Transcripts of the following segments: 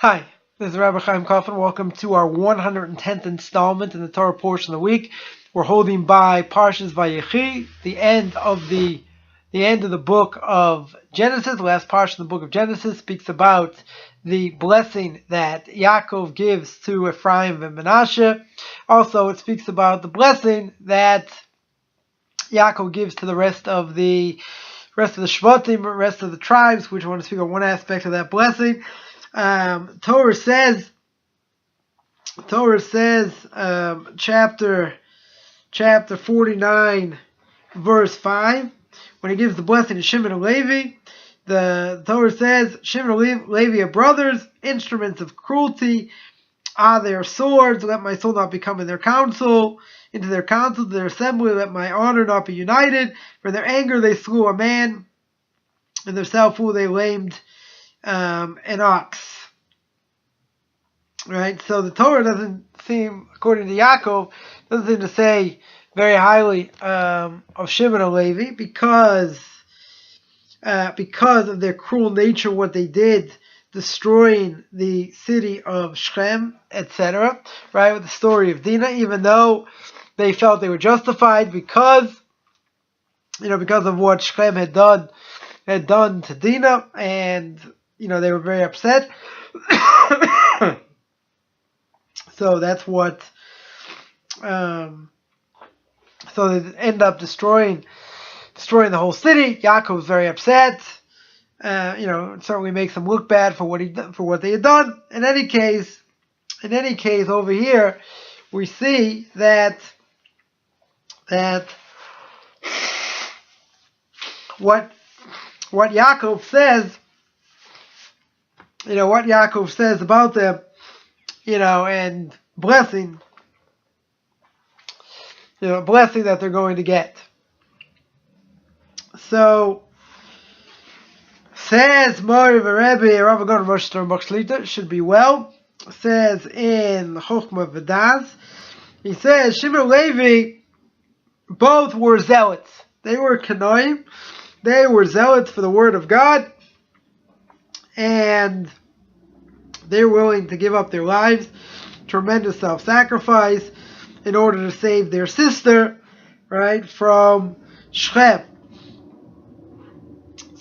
Hi, this is Rabbi Chaim Kaufman. Welcome to our 110th installment in the Torah portion of the week. We're holding by Parshas Vayechi, the end of the book of Genesis. The last portion of the book of Genesis speaks about the blessing that Yaakov gives to Ephraim and Manasseh. Also, it speaks about the blessing that Yaakov gives to the rest of the Shvatim, rest of the tribes, which I want to speak on one aspect of that blessing. Torah says, chapter 49, verse 5, when he gives the blessing to Shimon and Levi, the Torah says, Shimon and Levi are brothers, instruments of cruelty are their swords. Let my soul not become in their counsel, into their counsel, to their assembly. Let my honor not be united. For in their anger they slew a man, in their self-will they lamed an ox. Right, so the Torah doesn't seem, according to Yaakov, doesn't seem to say very highly of Shimon and Levi because of their cruel nature, what they did, destroying the city of Shechem, etc. Right, with the story of Dinah, even though they felt they were justified because of what Shechem had done to Dinah, and they were very upset. So that's what. So they end up destroying the whole city. Yaakov was very upset. It certainly makes him look bad for what they had done. In any case, over here we see that what Yaakov says, what Yaakov says about them, and blessing that they're going to get. So says Mori Rebbe Rav Agon Rosh Hashanah should be well. Says in Chochmah V'Das, he says Shimon and Levi both were zealots. They were kanoim. They were zealots for the word of God, and they're willing to give up their lives, tremendous self-sacrifice, in order to save their sister, right, from Shechem.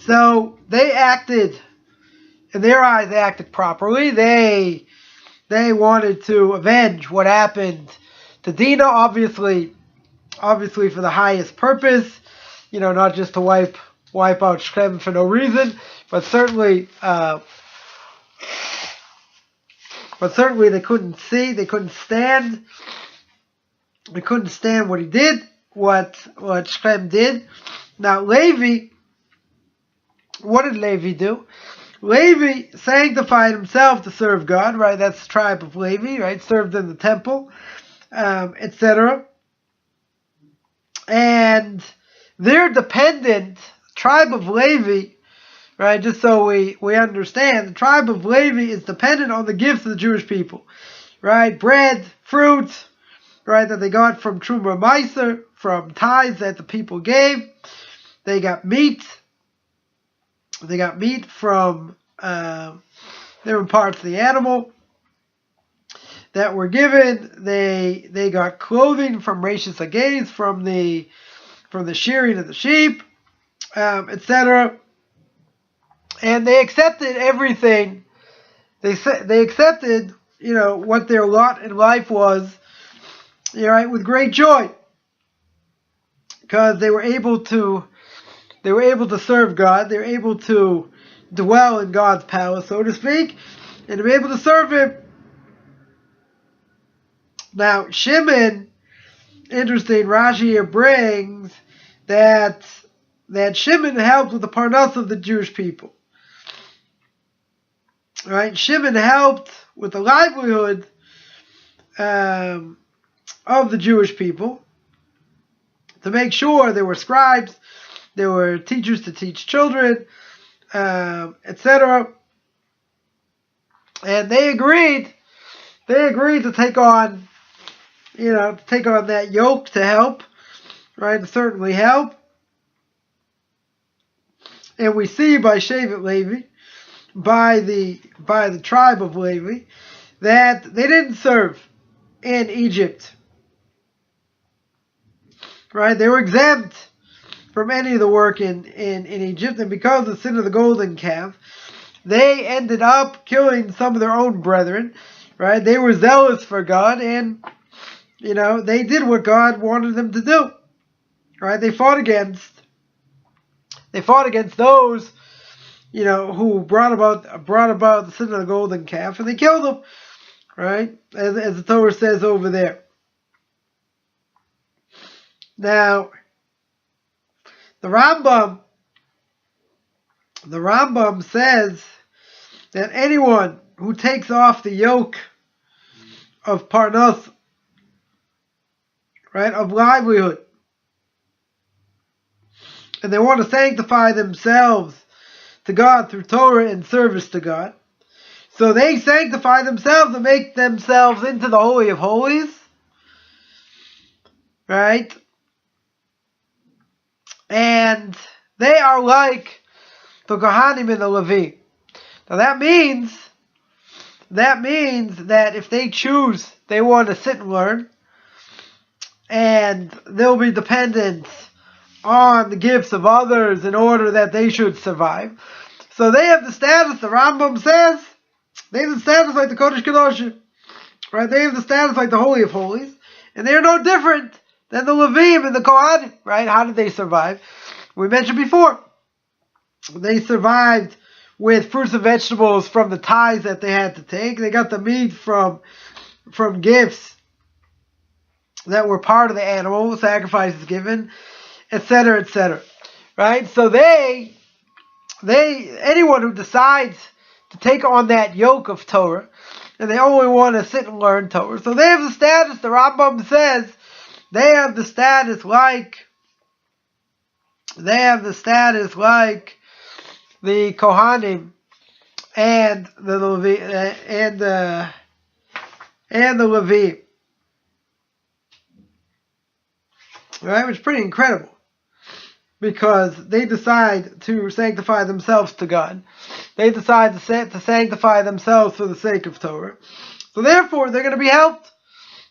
So they acted, in their eyes, they acted properly. They wanted to avenge what happened to Dinah, obviously for the highest purpose, not just to wipe out Shechem for no reason, but certainly they couldn't stand what he did, what Shechem did. Now Levi, what did Levi do? Levi sanctified himself to serve God, right? That's the tribe of Levi, right? Served in the temple, etc. And they're dependent, tribe of Levi, right, just so we understand, the tribe of Levi is dependent on the gifts of the Jewish people, right? Bread, fruit, right, that they got from Truma Meiser, from tithes that the people gave. They got meat. They got meat from different parts of the animal that were given. They got clothing from Rashis Agais, from the shearing of the sheep, etc. And they accepted everything. They accepted, what their lot in life was, right, with great joy, because they were able to serve God. They were able to dwell in God's palace, so to speak, and to be able to serve Him. Now, Shimon, interesting, Rashi here brings that Shimon helped with the parnas of the Jewish people. Right, Shimon helped with the livelihood of the Jewish people, to make sure there were scribes, there were teachers to teach children, etc. And they agreed to take on that yoke to help, right, to certainly help. And we see by Shevet Levi, by the tribe of Levi, that they didn't serve in Egypt. Right? They were exempt from any of the work in Egypt, and because of the sin of the golden calf, they ended up killing some of their own brethren. Right? They were zealous for God, and they did what God wanted them to do. Right? They fought against those who brought about the sin of the golden calf, and they killed them. Right? As the Torah says over there. Now, the Rambam says that anyone who takes off the yoke of parnas, right, of livelihood, and they want to sanctify themselves to God through Torah and service to God, so they sanctify themselves and make themselves into the Holy of Holies, right? And they are like the Kohanim and the Levi. Now that means that if they choose, they want to sit and learn, and they'll be dependent on the gifts of others in order that they should survive. So they have the status, the Rambam says, they have the status like the Kodesh Kedoshim, right? They have the status like the Holy of Holies, and they are no different than the Levim and the Kohanim, right? How did they survive? We mentioned before, they survived with fruits and vegetables from the tithes that they had to take. They got the meat from gifts that were part of the animal, sacrifices given, etc., etc. Right? So anyone who decides to take on that yoke of Torah, and they only want to sit and learn Torah, so they have the status, the Rambam says, they have the status like the Kohanim and the Levi and the Levi, right? Which is pretty incredible, because they decide to sanctify themselves to God. They decide to sanctify themselves for the sake of Torah. So therefore, they're going to be helped,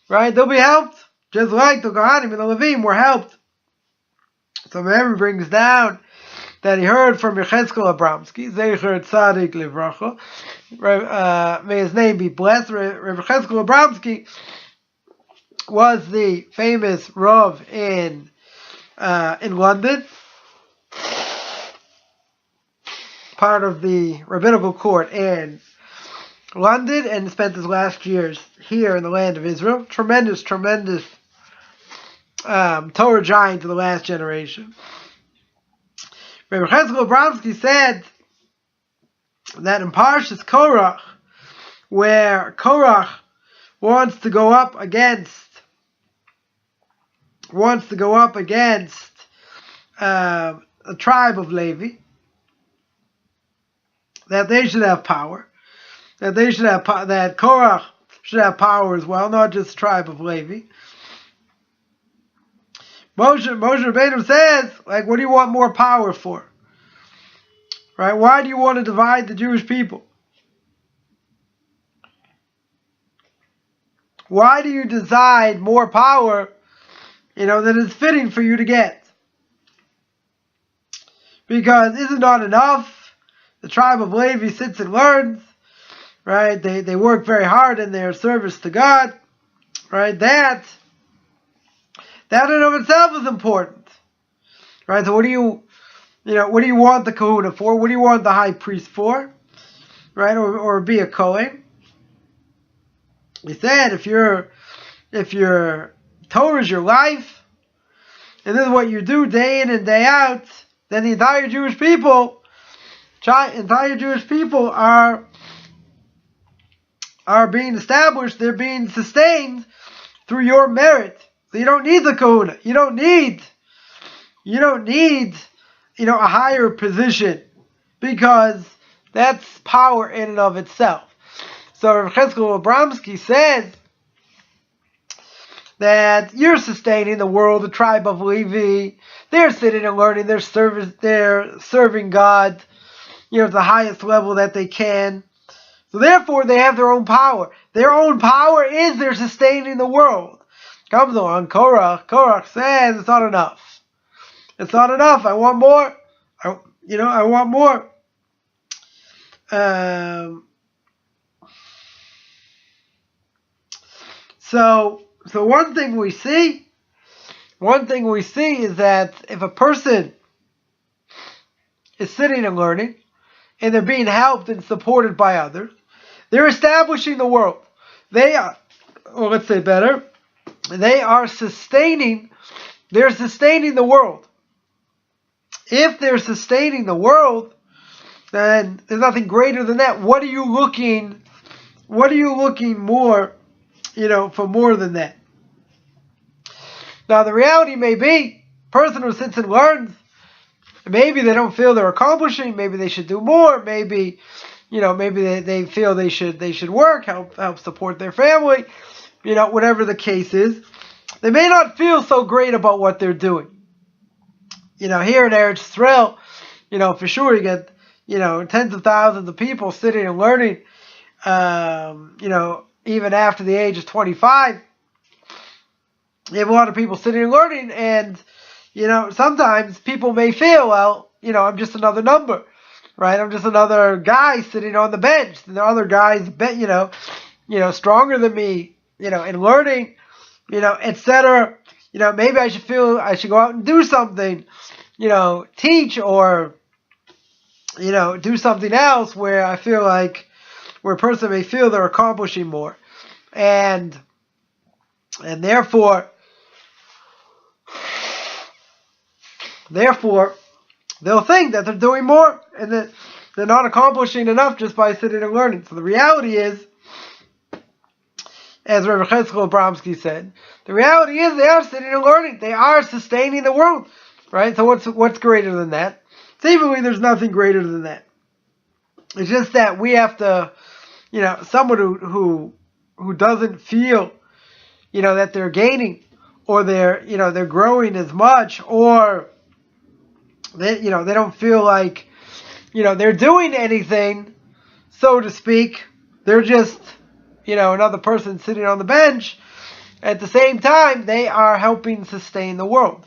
right? They'll be helped, just like the Kohanim and the Levim were helped. So Rebbe brings down that he heard from Yechezkel Abramsky, Zecher Tzadik Livracha, may his name be blessed. Rebbe Yechezkel Abramsky was the famous Rav in London, part of the rabbinical court in London, and spent his last years here in the land of Israel. Tremendous Torah giant to the last generation. Rabbi Yechezkel Abramsky said that in Parshas Korach, where Korach wants to go up against a tribe of Levi, that they should have power, that Korach should have power as well, not just the tribe of Levi. Moshe Rabbeinu says, like, what do you want more power for? Right? Why do you want to divide the Jewish people? Why do you decide more power, than is fitting for you to get? Because is it not enough? The tribe of Levi sits and learns, right? They work very hard in their service to God, right? That in and of itself is important, right? So what do you want the kahuna for? What do you want the high priest for, right? Or be a Kohen? He said, if your Torah is your life, and this is what you do day in and day out, then the entire Jewish people are being established. They're being sustained through your merit. So you don't need the kahuna. You don't need a higher position, because that's power in and of itself. So Rav Yechezkel Abramsky says that you're sustaining the world, the tribe of Levi. They're sitting and learning. They're serving God, to the highest level that they can. So therefore, they have their own power. Their own power is their sustaining the world. Comes along, Korach says, it's not enough. It's not enough. I want more. I want more. So one thing we see is that if a person is sitting and learning, and they're being helped and supported by others, they're establishing the world. They are, or let's say better, they are sustaining the world. If they're sustaining the world, then there's nothing greater than that. What are you looking more, for more than that? Now the reality may be, person who sits and learns, maybe they don't feel they're accomplishing, maybe they should do more, maybe they feel they should work, help support their family, whatever the case is. They may not feel so great about what they're doing. Here in Eretz Yisrael, for sure you get, tens of thousands of people sitting and learning, even after the age of 25. You have a lot of people sitting and learning, and, sometimes people may feel, well, I'm just another number, right? I'm just another guy sitting on the bench. And there are other guys, stronger than me, in learning, etc. Maybe I should go out and do something, teach or, do something else where I feel like, where a person may feel they're accomplishing more. And therefore, they'll think that they're doing more and that they're not accomplishing enough just by sitting and learning. So the reality is, as Rabbi Cheskel Abramsky said, the reality is they are sitting and learning. They are sustaining the world, right? So what's greater than that? Seemingly, there's nothing greater than that. It's just that we have to, someone who doesn't feel, that they're gaining, or they're growing as much, or they don't feel like, they're doing anything, so to speak. They're just, another person sitting on the bench. At the same time, they are helping sustain the world.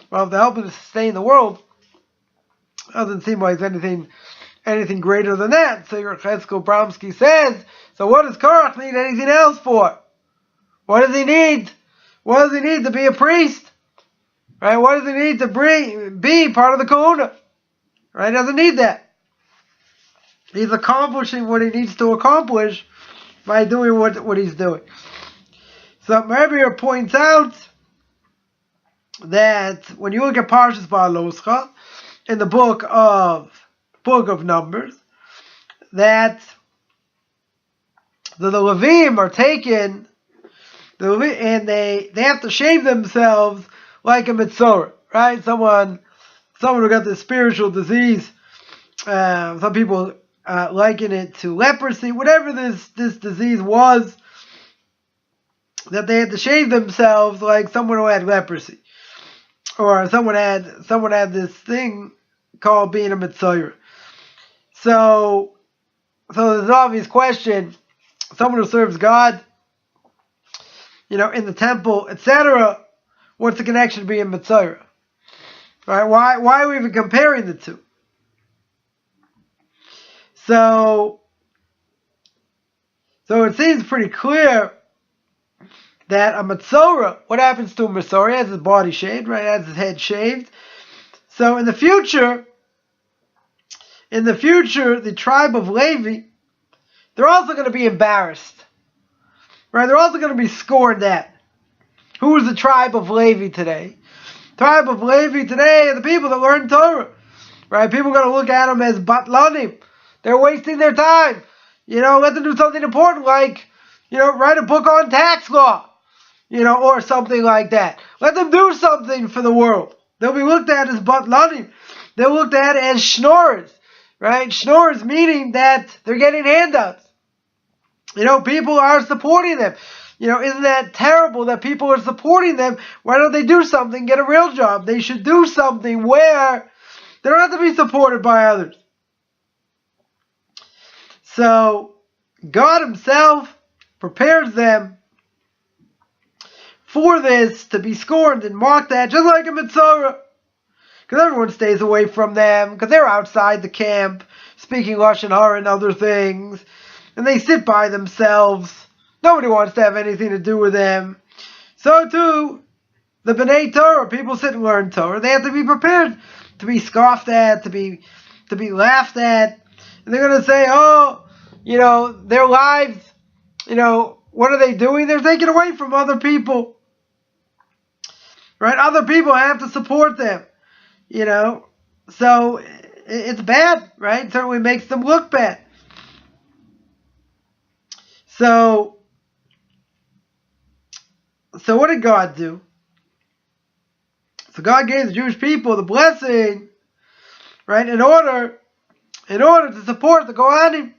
Well, if they're helping to sustain the world, doesn't seem like anything greater than that. So Cheskel Abramsky says, so what does Korach need anything else for? What does he need? What does he need to be a priest? Right? What does he need to be part of the kahuna? Right? He doesn't need that. He's accomplishing what he needs to accomplish by doing what he's doing. So Rebbe points out that when you look at Parshas Vayechi in the book of Numbers, that the Levim are taken, and they have to shave themselves like a mitzorah, right? Someone who got this spiritual disease. Some people liken it to leprosy, whatever this disease was, that they had to shave themselves like someone who had leprosy, or someone had this thing called being a mitzorah. So there's an obvious question: someone who serves God, in the temple, etc. What's the connection to being mitzorah? Right? Why are we even comparing the two? So it seems pretty clear that a mitzorah, what happens to a mitzorah? He has his body shaved, right? He has his head shaved. So in the future, the tribe of Levi, they're also going to be embarrassed, right? They're also going to be scorned at. Who is the tribe of Levi today? Tribe of Levi today are the people that learn Torah, right? People are going to look at them as batlanim. They're wasting their time. Let them do something important like, write a book on tax law, or something like that. Let them do something for the world. They'll be looked at as batlanim. They're looked at as schnorrers, right? Schnorrers meaning that they're getting handouts. People are supporting them. Isn't that terrible that people are supporting them? Why don't they do something, get a real job? They should do something where they don't have to be supported by others. So God himself prepares them for this, to be scorned and mocked at, just like a Mitzorah. Because everyone stays away from them, because they're outside the camp, speaking Lashon Hara and other things, and they sit by themselves. Nobody wants to have anything to do with them. So too, the B'nai Torah, people sit and learn Torah, they have to be prepared to be scoffed at, to be laughed at. And they're going to say, oh, their lives, what are they doing? They're taking away from other people. Right? Other people have to support them. So it's bad, right? It certainly makes them look bad. So what did God do? So God gave the Jewish people the blessing, right, in order to support the Kohanim.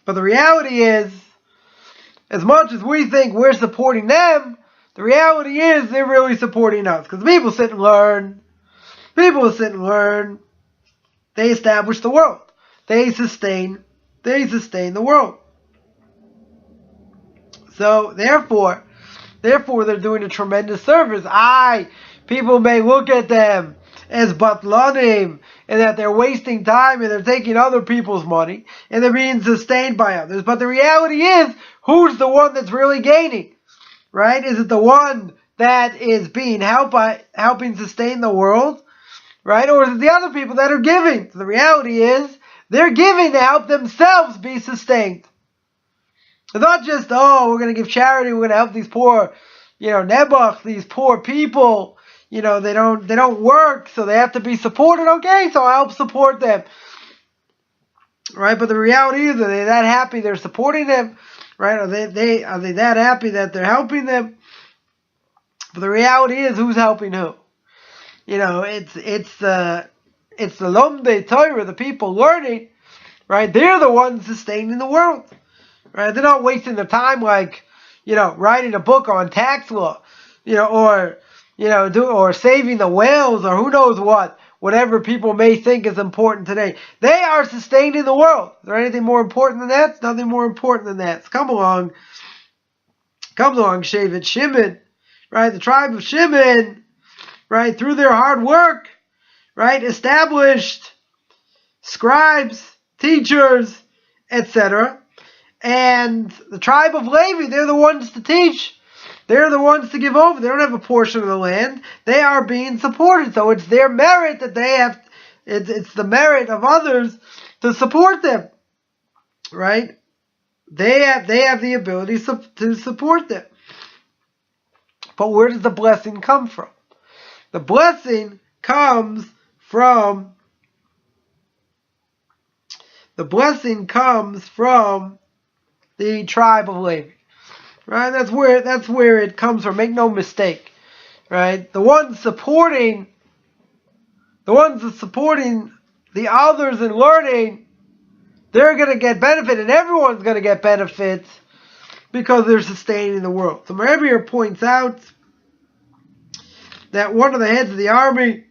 But the reality is, as much as we think we're supporting them, the reality is they're really supporting us. Because people sit and learn. They establish the world. They sustain the world. So therefore they're doing a tremendous service. People may look at them as batlanim, and that they're wasting time and they're taking other people's money and they're being sustained by others. But the reality is, who's the one that's really gaining? Right? Is it the one that is being helping sustain the world? Right? Or is it the other people that are giving? So the reality is, they're giving to help themselves be sustained. It's not just, we're going to give charity, we're going to help these poor, nebuch, these poor people. They don't work, so they have to be supported. Okay, so I'll help support them. Right? But the reality is, are they that happy they're supporting them? Right? Are they that happy that they're helping them? But the reality is, who's helping who? It's the Lomdei Torah, the people learning, right? They're the ones sustaining the world, right? They're not wasting their time like, writing a book on tax law, or saving the whales, or who knows whatever people may think is important today. They are sustaining the world. Is there anything more important than that? It's nothing more important than that. So come along, Shevet Shimon, right? The tribe of Shimon, right, through their hard work, right, established scribes, teachers, etc. And the tribe of Levi, they're the ones to teach. They're the ones to give over. They don't have a portion of the land. They are being supported. So it's their merit that they have, it's the merit of others to support them. Right? They have the ability to support them. But where does the blessing come from? The blessing comes from the tribe of Levi. Right? That's where it comes from. Make no mistake. Right? The ones supporting the others in learning, they're going to get benefit, and everyone's going to get benefit because they're sustaining the world. So Rebbe here points out that one of the heads of the army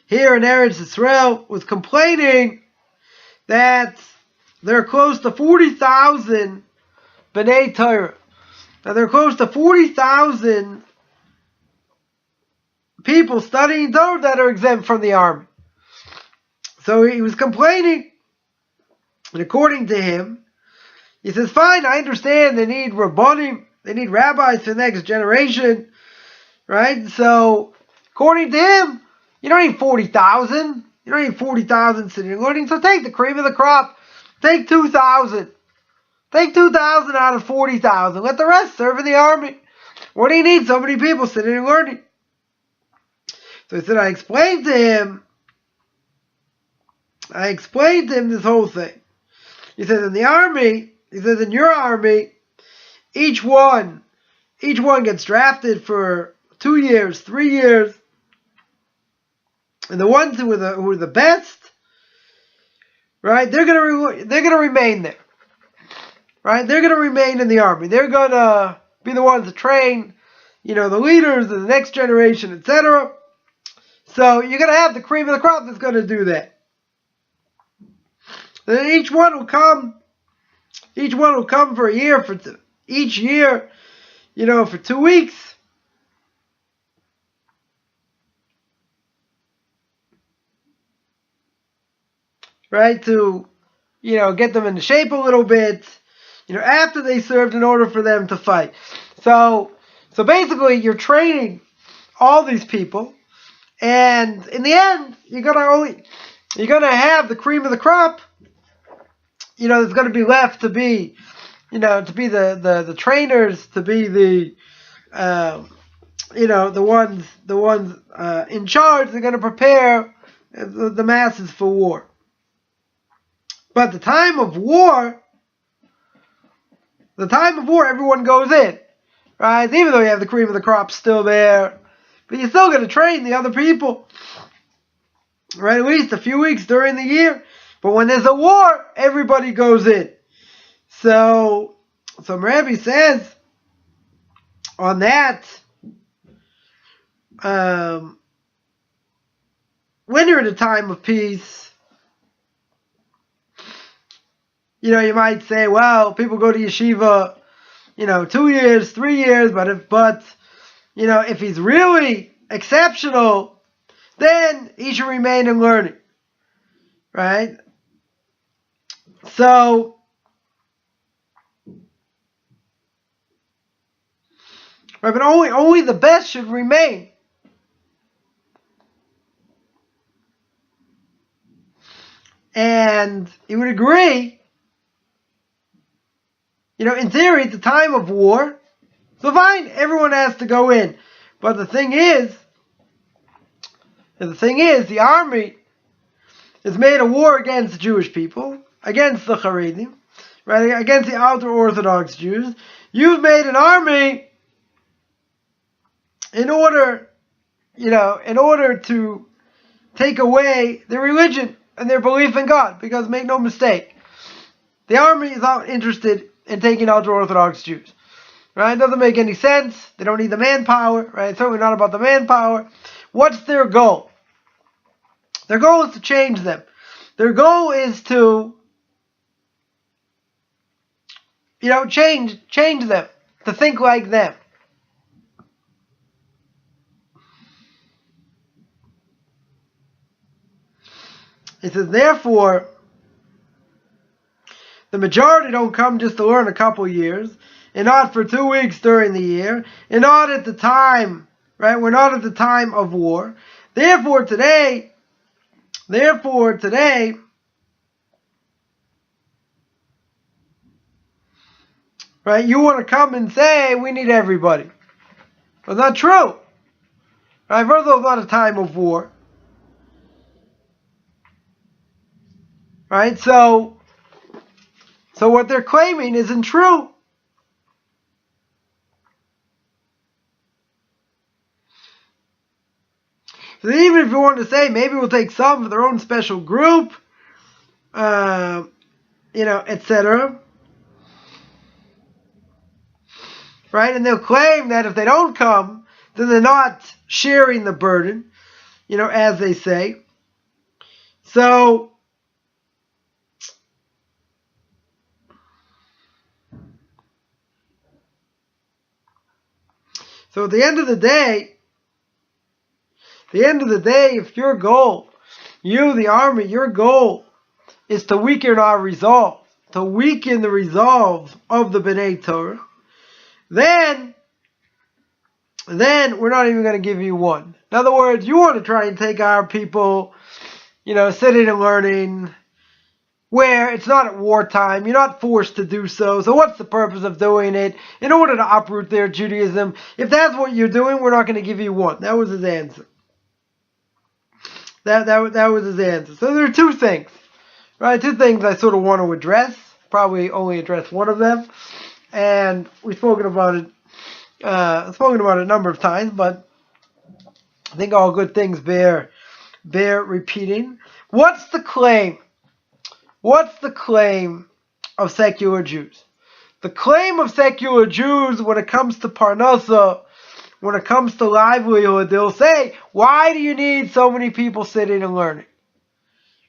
here in Eretz Yisrael was complaining that there are close to 40,000 B'nai Torah. Now there are close to 40,000 people studying Torah that are exempt from the army. So he was complaining, and according to him, he says, fine, I understand they need rabbanim, they need rabbis for the next generation, right? So according to him, you don't need 40,000. You don't need 40,000 sitting and learning. So take the cream of the crop. Take 2,000. Take 2,000 out of 40,000. Let the rest serve in the army. What do you need so many people sitting and learning? So he said, I explained to him this whole thing. He said, in the army, he says, in your army, each one gets drafted for 2 years, 3 years. And the ones who are the best, right? They're gonna remain there, right? They're gonna remain in the army. They're gonna be the ones to train, the leaders of the next generation, etc. So you're going to have the cream of the crop that's going to do that. Then each one will come for a year, each year, for 2 weeks. Right? To, get them into shape a little bit, after they served in order for them to fight. So basically you're training all these people, and in the end, you're gonna have the cream of the crop. There's gonna be left to be, to be the trainers, to be the the ones in charge. They're gonna prepare the masses for war. But the time of war, everyone goes in, right? Even though you have the cream of the crop still there, but you're still going to train the other people, right? At least a few weeks during the year. But when there's a war, everybody goes in. So Rabbi says on that, when you're in a time of peace, you might say, well, people go to yeshiva, 2 years, 3 years, but if he's really exceptional, then he should remain in learning, right? So, right, but only the best should remain. And he would agree, in theory, at the time of war, so fine, everyone has to go in. But the thing is, the army has made a war against the Jewish people, against the Haredim, right, against the ultra-Orthodox Jews. You've made an army in order to take away their religion and their belief in God. Because make no mistake, the army is not interested in taking ultra-Orthodox Jews. Right? It doesn't make any sense. They don't need the manpower. Right? It's certainly not about the manpower. What's their goal? Their goal is to change them. Their goal is to, change them, to think like them. He says, therefore, the majority don't come just to learn a couple years, and not for 2 weeks during the year, and not at the time, right? We're not at the time of war. Therefore today, right, you want to come and say, we need everybody. Well, not true. Right? First of all, it's not a time of war. Right? So what they're claiming isn't true. So even if you want to say, maybe we'll take some for their own special group, etc. Right? And they'll claim that if they don't come, then they're not sharing the burden, as they say. So at the end of the day, if your goal, you, the army, your goal is to weaken our resolve, to weaken the resolve of the B'nai Torah, then we're not even going to give you one. In other words, you want to try and take our people, sitting and learning, where it's not at wartime, you're not forced to do so. So what's the purpose of doing it? In order to uproot their Judaism. If that's what you're doing, we're not going to give you one. That was his answer. That was his answer. So there are two things, right? Two things I sort of want to address. Probably only address one of them, and we've spoken about it. A number of times, but I think all good things bear repeating. What's the claim? What's the claim of secular Jews? The claim of secular Jews when it comes to Parnasa, when it comes to livelihood, they'll say, why do you need so many people sitting and learning?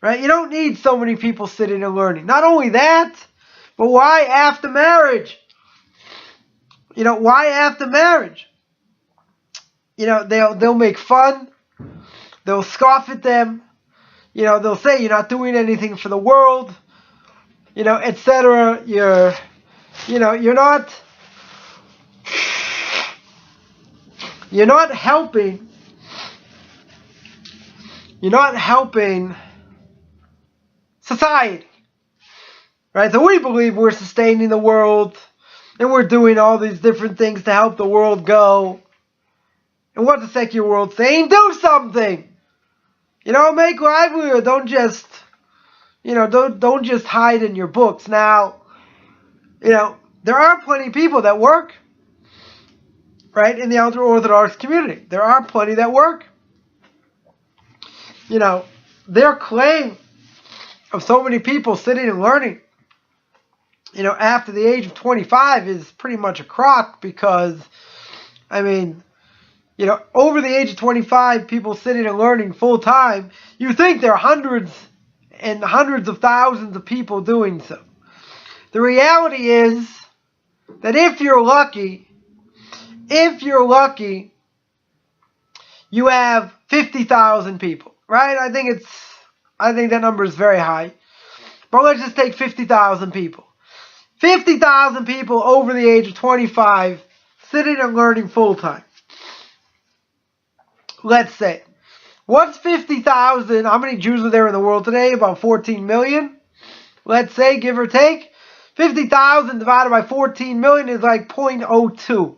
Right? You don't need so many people sitting and learning. Not only that, but why after marriage? Why after marriage? They'll make fun. They'll scoff at them. They'll say you're not doing anything for the world, etc. You're not helping. You're not helping society, right? So we believe we're sustaining the world, and we're doing all these different things to help the world go. And what's the secular world saying? Do something. Make livelihood. Don't just, don't just hide in your books. Now, there are plenty of people that work, right, in the ultra-Orthodox community. There are plenty that work. Their claim of so many people sitting and learning, after the age of 25 is pretty much a crock because, over the age of 25, people sitting and learning full time, you think there are hundreds and hundreds of thousands of people doing so. The reality is that if you're lucky, you have 50,000 people, right? I think that number is very high. But let's just take 50,000 people. 50,000 people over the age of 25 sitting and learning full time. Let's say. What's 50,000? How many Jews are there in the world today? About 14 million. Let's say, give or take. 50,000 divided by 14 million is like 0.02.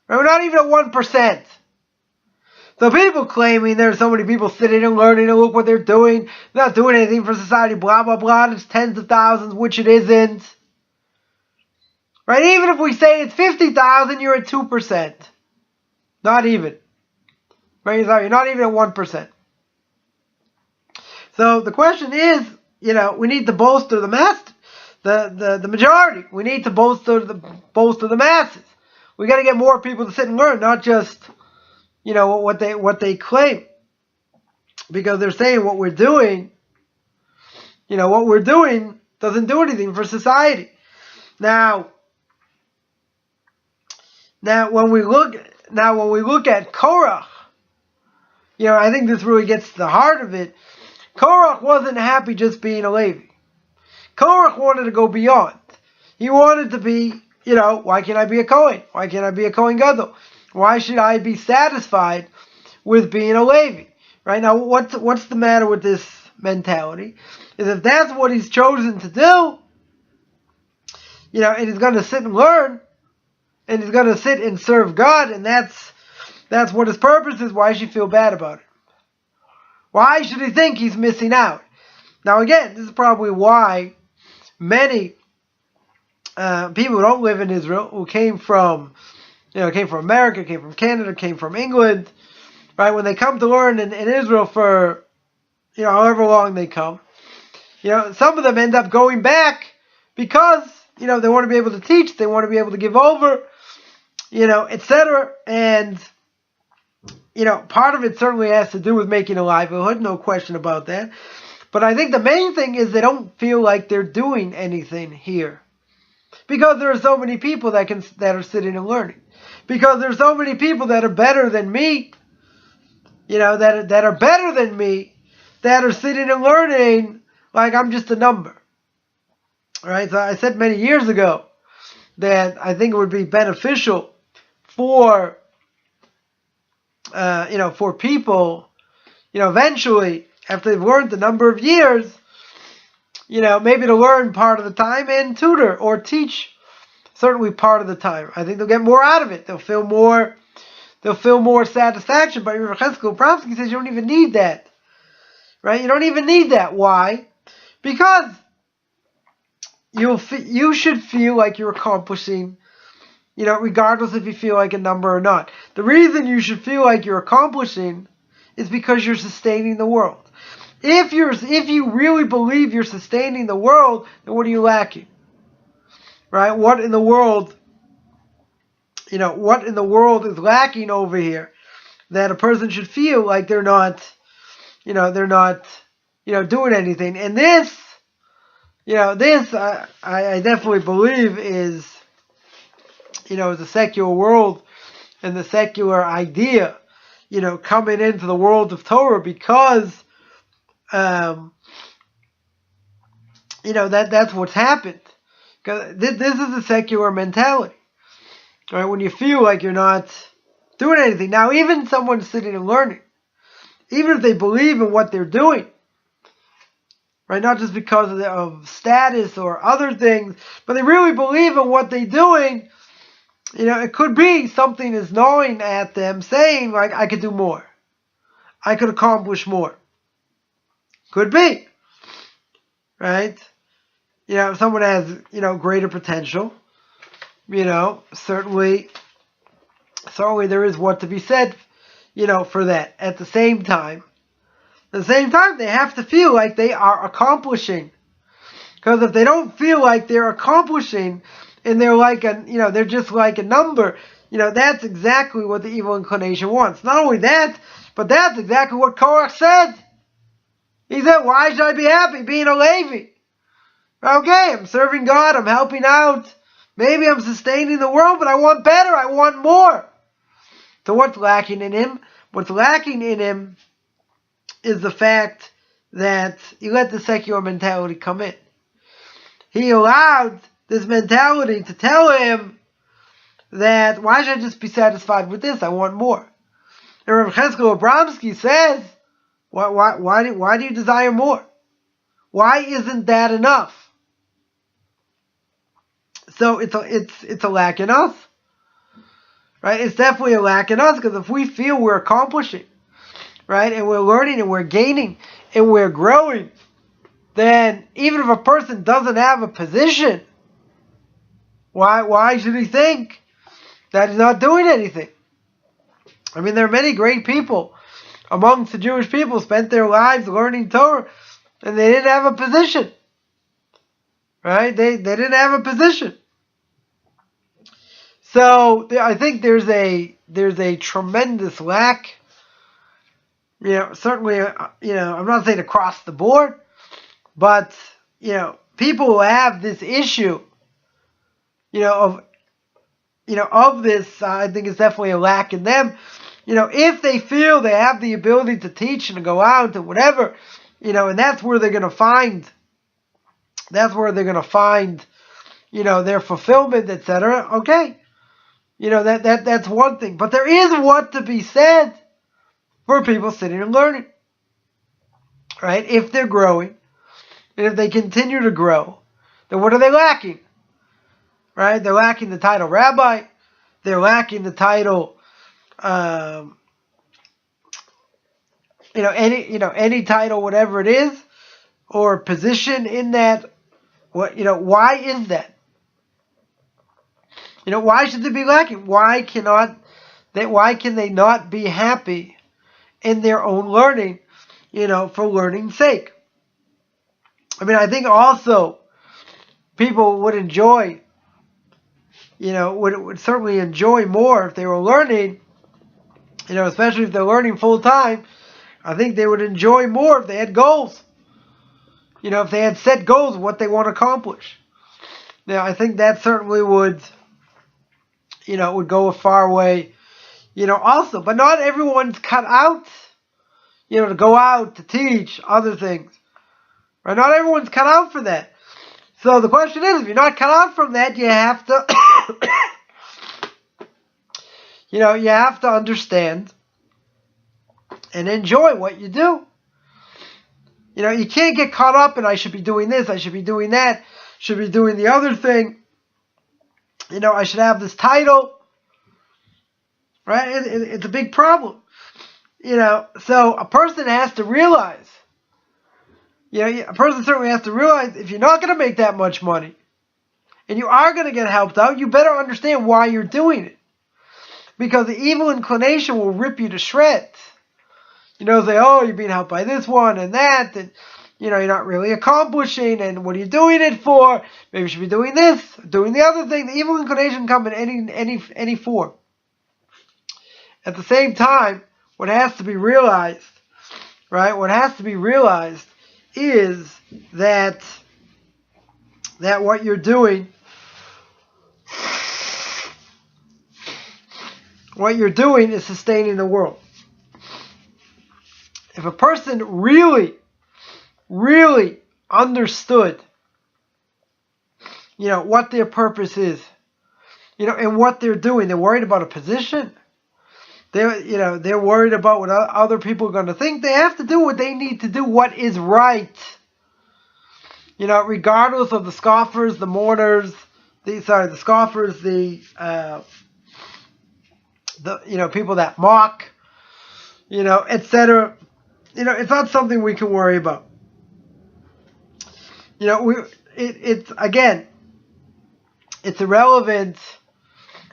We're not even at 1%. So people claiming there's so many people sitting and learning and look what they're doing. They're not doing anything for society, blah, blah, blah. There's tens of thousands, which it isn't. Right? Even if we say it's 50,000, you're at 2%. Not even. Right? You're not even at 1%. So the question is, we need to bolster the mass, the majority. We need to bolster the masses. We got to get more people to sit and learn, not just, what they claim. Because they're saying what we're doing, doesn't do anything for society. Now when we look at Korach, I think this really gets to the heart of it. Korach wasn't happy just being a Levi. Korach wanted to go beyond. He wanted to be, why can't I be a Kohen? Why can't I be a Kohen Gadol? Why should I be satisfied with being a Levi? Right now, what's the matter with this mentality? Is if that's what he's chosen to do, and he's going to sit and learn, and he's going to sit and serve God, and that's what his purpose is. Why should he feel bad about it? Why should he think he's missing out? Now, again, this is probably why many people who don't live in Israel, who came from America, came from Canada, came from England, right? When they come to learn in Israel for, however long they come, some of them end up going back because, they want to be able to teach, they want to be able to give over, etc. And, part of it certainly has to do with making a livelihood, no question about that. But I think the main thing is they don't feel like they're doing anything here. Because there are so many people that are sitting and learning. Because there's so many people that are better than me, that are better than me, that are sitting and learning like I'm just a number. All right, so I said many years ago that I think it would be beneficial for people, eventually, after they've learned a number of years, maybe to learn part of the time and tutor or teach certainly part of the time. I think they'll get more out of it. They'll feel more satisfaction. But Rav Cheskel Bronski says you don't even need that. Right? You don't even need that. Why? Because you should feel like you're accomplishing, regardless if you feel like a number or not. The reason you should feel like you're accomplishing is because you're sustaining the world. If you really believe you're sustaining the world, then what are you lacking? Right? What in the world, what in the world is lacking over here that a person should feel like they're not doing anything. And this, I definitely believe is the secular world and the secular idea, coming into the world of Torah, because, that's what's happened. Because this is a secular mentality, right? When you feel like you're not doing anything. Now, even someone sitting and learning, even if they believe in what they're doing, right? Not just because of status or other things, but they really believe in what they're doing. It could be something is gnawing at them, saying, like, I could do more. I could accomplish more. Could be. Right? If someone has, greater potential, certainly there is what to be said, for that. At the same time, they have to feel like they are accomplishing. Because if they don't feel like they're accomplishing, and they're like they're just like a number, that's exactly what the evil inclination wants. Not only that, but that's exactly what Korach said. He said, why should I be happy being a Levi? Okay, I'm serving God, I'm helping out, maybe I'm sustaining the world, but I want better, I want more. So what's lacking in him? What's lacking in him is the fact that he let the secular mentality come in. He allowed this mentality to tell him that, why should I just be satisfied with this? I want more. And Rav Cheskel Abramsky says, why do you desire more? Why isn't that enough? So it's a lack in us, right? It's definitely a lack in us, because if we feel we're accomplishing, right, and we're learning and we're gaining and we're growing, then even if a person doesn't have a position, why should he think that he's not doing anything? I mean, there are many great people amongst the Jewish people spent their lives learning Torah, and they didn't have a position, right? They didn't have a position. So I think there's a tremendous lack. Certainly, I'm not saying across the board, but people who have this issue, of this, I think it's definitely a lack in them. If they feel they have the ability to teach and to go out and whatever, and that's where they're going to find, their fulfillment, etc. Okay, that's one thing. But there is what to be said for people sitting and learning, right? If they're growing, and if they continue to grow, then what are they lacking? Right? They're lacking the title rabbi. They're lacking the title, any title, whatever it is, or position in that. Why is that? Why should they be lacking? Why can they not be happy in their own learning, for learning's sake? I mean, I think also people would enjoy, would certainly enjoy more if they were learning, especially if they're learning full time. I think they would enjoy more if they had goals. If they had set goals of what they want to accomplish. Now, I think that certainly would go a far way, also. But not everyone's cut out, to go out, to teach, other things. Right? Not everyone's cut out for that. So the question is, if you're not cut out from that, you have to, you have to understand and enjoy what you do. You can't get caught up in, I should be doing this, I should be doing that, should be doing the other thing. I should have this title. Right? It's a big problem. So a person has to realize, a person certainly has to realize, if you're not going to make that much money, and you are going to get helped out, you better understand why you're doing it. Because the evil inclination will rip you to shreds. Say, oh, you're being helped by this one and that, and you're not really accomplishing, and what are you doing it for? Maybe you should be doing this, doing the other thing. The evil inclination can come in any form. At the same time, what has to be realized, right? What has to be realized is that what you're doing, is sustaining the world. If a person really, really understood, what their purpose is, and what they're doing, they're worried about a position. They're worried about what other people are going to think. They have to do what they need to do, what is right. Regardless of the scoffers, the mourners, the scoffers, the people that mock, etc. It's not something we can worry about. It's irrelevant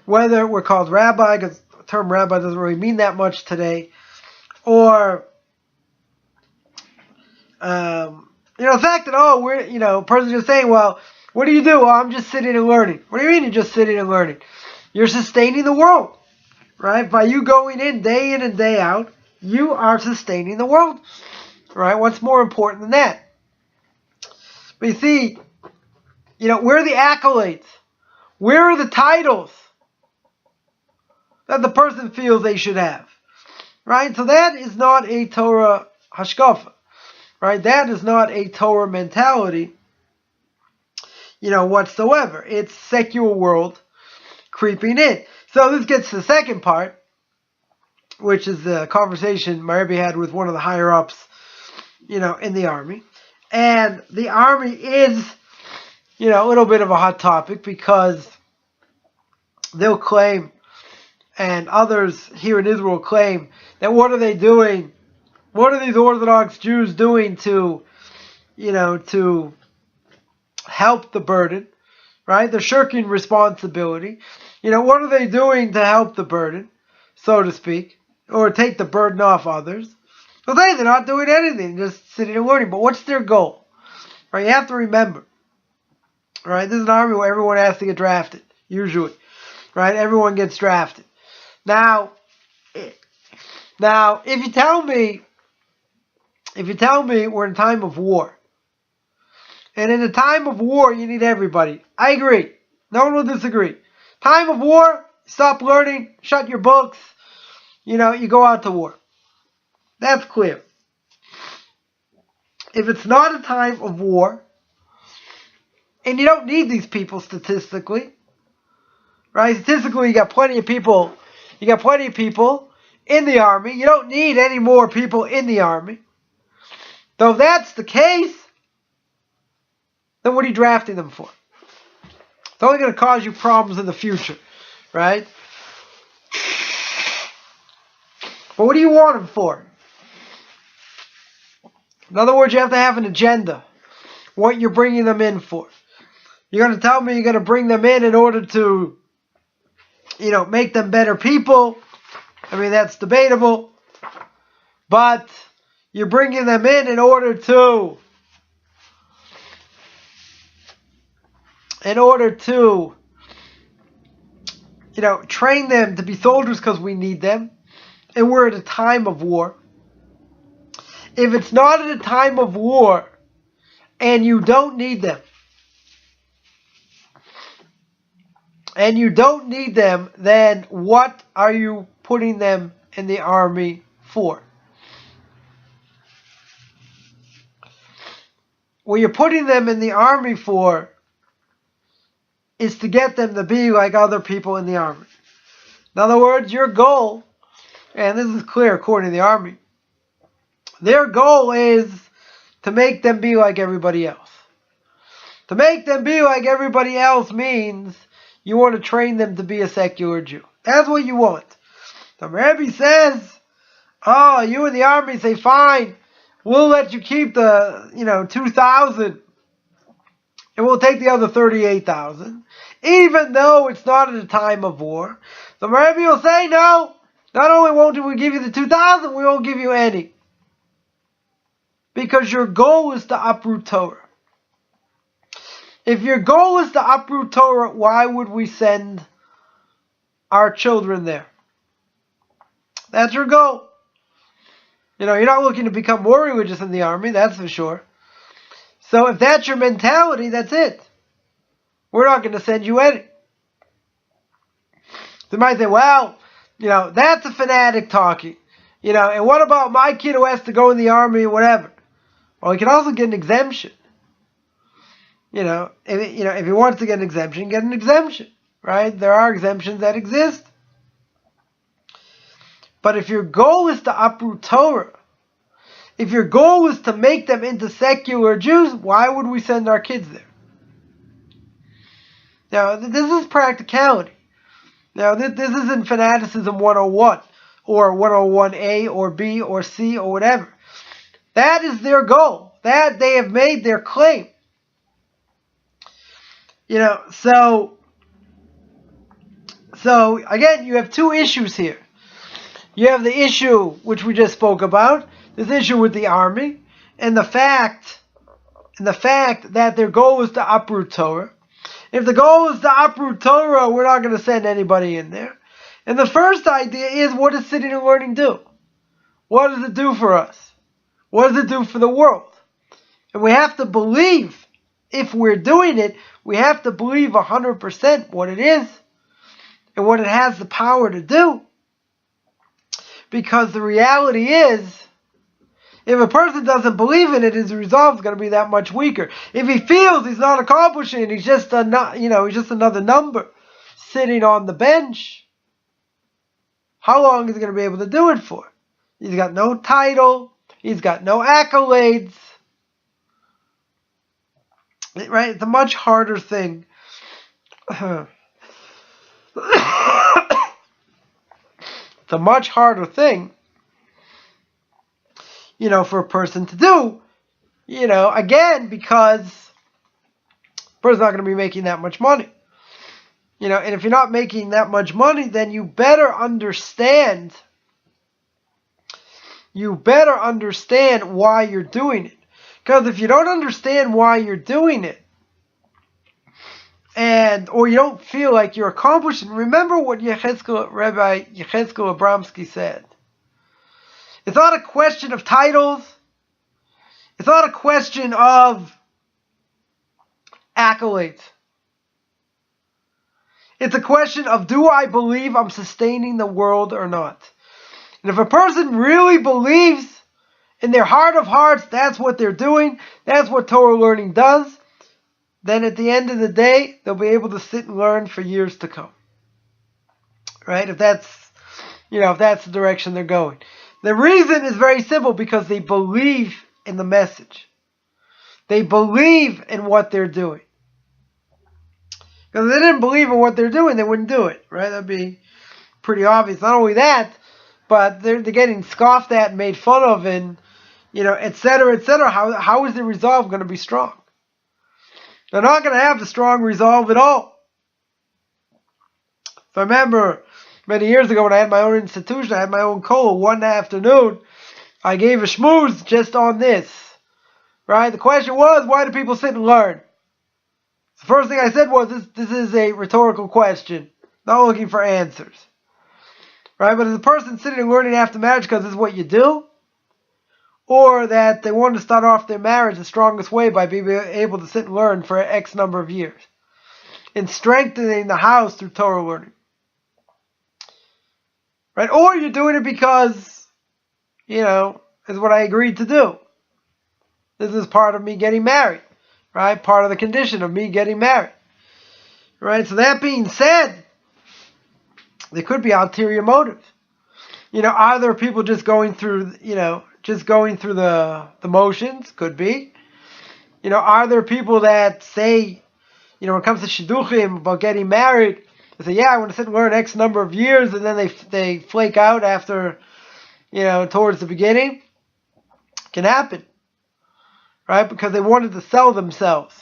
whether we're called rabbi, because the term rabbi doesn't really mean that much today, or the fact that we're a person just saying, well, what do you do? Well, I'm just sitting and learning. What do you mean you're just sitting and learning? You're sustaining the world, right? By you going in and day out, you are sustaining the world, right? What's more important than that? But you see, where are the accolades? Where are the titles that the person feels they should have, right? So that is not a Torah hashkafa, right? That is not a Torah mentality, whatsoever. It's secular world creeping in. So this gets to the second part, which is the conversation my Rebbe had with one of the higher ups, in the army. And the army is, a little bit of a hot topic, because they'll claim, and others here in Israel claim, that what are they doing? What are these Orthodox Jews doing to help the burden, right? They're shirking responsibility. What are they doing to help the burden, so to speak, or take the burden off others? Well, they're not doing anything, just sitting and learning. But what's their goal? Right? You have to remember, right? This is an army where everyone has to get drafted, usually, right? Everyone gets drafted. Now, if you tell me we're in time of war, and in a time of war you need everybody, I agree. No one will disagree. Time of war, stop learning, shut your books, you go out to war. That's clear. If it's not a time of war, and you don't need these people statistically, right? Statistically, you got plenty of people in the army. You don't need any more people in the army. Though if that's the case, then what are you drafting them for? It's only going to cause you problems in the future, right? But what do you want them for? In other words, you have to have an agenda. What you're bringing them in for. You're going to tell me you're going to bring them in order to, make them better people. I mean, that's debatable. But you're bringing them in order to train them to be soldiers because we need them. And we're at a time of war. If it's not at a time of war and you don't need them, then what are you putting them in the army for? What you're putting them in the army for is to get them to be like other people in the army. In other words, your goal, and this is clear according to the army, their goal is to make them be like everybody else. To make them be like everybody else means you want to train them to be a secular Jew. That's what you want. The Rebbe says, you in the army say, fine, we'll let you keep the, 2,000, and we'll take the other 38,000, even though it's not at a time of war. The Rebbe will say, no, not only won't we give you the 2,000, we won't give you any. because your goal is to uproot Torah. If your goal is to uproot Torah, why would we send our children there? That's your goal. You're not looking to become more religious in the army, that's for sure. So if that's your mentality, that's it. We're not going to send you any. They might say, well, that's a fanatic talking. And what about my kid who has to go in the army or whatever? Well, he can also get an exemption. If he wants to get an exemption, get an exemption, right? There are exemptions that exist. But if your goal is to uproot Torah, if your goal is to make them into secular Jews, why would we send our kids there? Now, this is practicality. Now, this isn't fanaticism 101 or 101A or B or C or whatever. That is their goal. That they have made their claim. So again, you have two issues here. You have the issue which we just spoke about, this issue with the army, and the fact that their goal is to uproot Torah. If the goal is to uproot Torah, we're not going to send anybody in there. And the first idea is, what does sitting and learning do? What does it do for us? What does it do for the world? And we have to believe, if we're doing it, we have to believe 100% what it is and what it has the power to do. Because the reality is, if a person doesn't believe in it, his resolve is going to be that much weaker. If he feels he's not accomplishing it, he's just another number sitting on the bench, how long is he going to be able to do it for? He's got no title. He's got no accolades. Right? It's a much harder thing. It's a much harder thing, for a person to do, again, because the person's not going to be making that much money. And if you're not making that much money, then you better understand why you're doing it. Because if you don't understand why you're doing it, or you don't feel like you're accomplishing, remember what Rabbi Yechezkel Abramsky said. It's not a question of titles. It's not a question of accolades. It's a question of, do I believe I'm sustaining the world or not? And if a person really believes in their heart of hearts that's what they're doing, that's what Torah learning does, then at the end of the day, they'll be able to sit and learn for years to come. Right? If that's the direction they're going. The reason is very simple, because they believe in the message. They believe in what they're doing. Because if they didn't believe in what they're doing, they wouldn't do it. Right? That'd be pretty obvious. Not only that, but they're getting scoffed at and made fun of, and et cetera, et cetera. How is the resolve going to be strong? They're not going to have a strong resolve at all. So I remember many years ago when I had my own institution, I had my own kollel, one afternoon, I gave a shmooze just on this. Right? The question was, why do people sit and learn? The first thing I said was, this is a rhetorical question. Not looking for answers. Right? But is a person sitting and learning after marriage because this is what you do? Or that they want to start off their marriage the strongest way by being able to sit and learn for X number of years. And strengthening the house through Torah learning. Right? Or you're doing it because, is what I agreed to do. This is part of me getting married. Right? Part of the condition of me getting married. Right? So that being said, there could be ulterior motives. Are there people just going through, the motions? Could be. Are there people that say, when it comes to shidduchim about getting married, they say, yeah, I want to sit and learn X number of years, and then they flake out after, towards the beginning? Can happen. Right? Because they wanted to sell themselves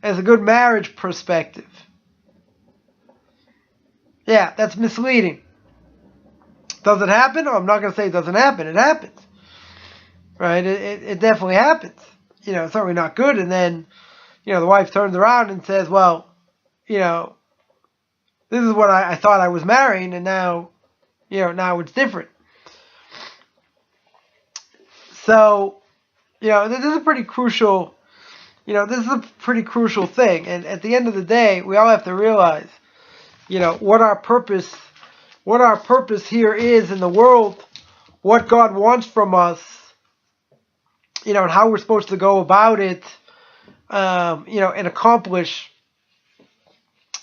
as a good marriage perspective. Yeah, that's misleading. Does it happen? Oh, I'm not going to say it doesn't happen. It happens. right? It definitely happens. It's certainly not good. And then, the wife turns around and says, well, this is what I thought I was marrying, and now, now it's different. So, this is a pretty crucial, thing. And at the end of the day, we all have to realize, what our purpose here is in the world, what God wants from us, and how we're supposed to go about it, and accomplish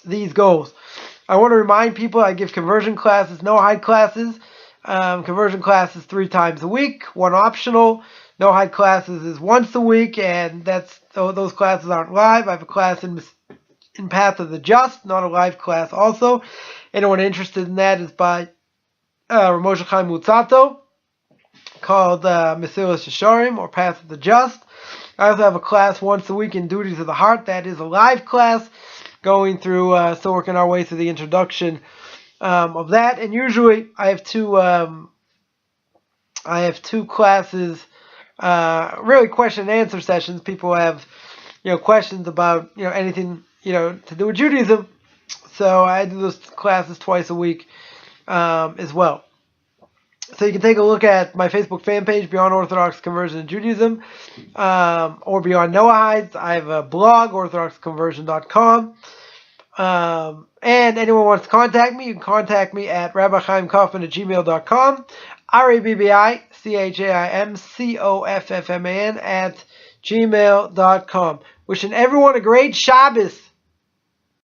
these goals. I want to remind people I give conversion classes, no hide classes. Conversion classes 3 times a week, 1 optional. No hide classes is once a week, and those classes aren't live. I have a class in Path of the Just, not a live class also. Anyone interested in that is by Ramosha Chaim Lutzato, called Mesilas Yesharim, or Path of the Just. I also have a class once a week in Duties of the Heart. That is a live class, going through, still working our way through the introduction of that. And usually I have two classes, really question and answer sessions. People have, questions about, anything, to do with Judaism. So I do those classes twice a week, as well. So you can take a look at my Facebook fan page, Beyond Orthodox Conversion and Judaism, or Beyond Noahides. I have a blog, orthodoxconversion.com. And anyone wants to contact me, you can contact me at rabbichaimkaufman@gmail.com, RABBICHAIMCOFFMAN @gmail.com. Wishing everyone a great Shabbos.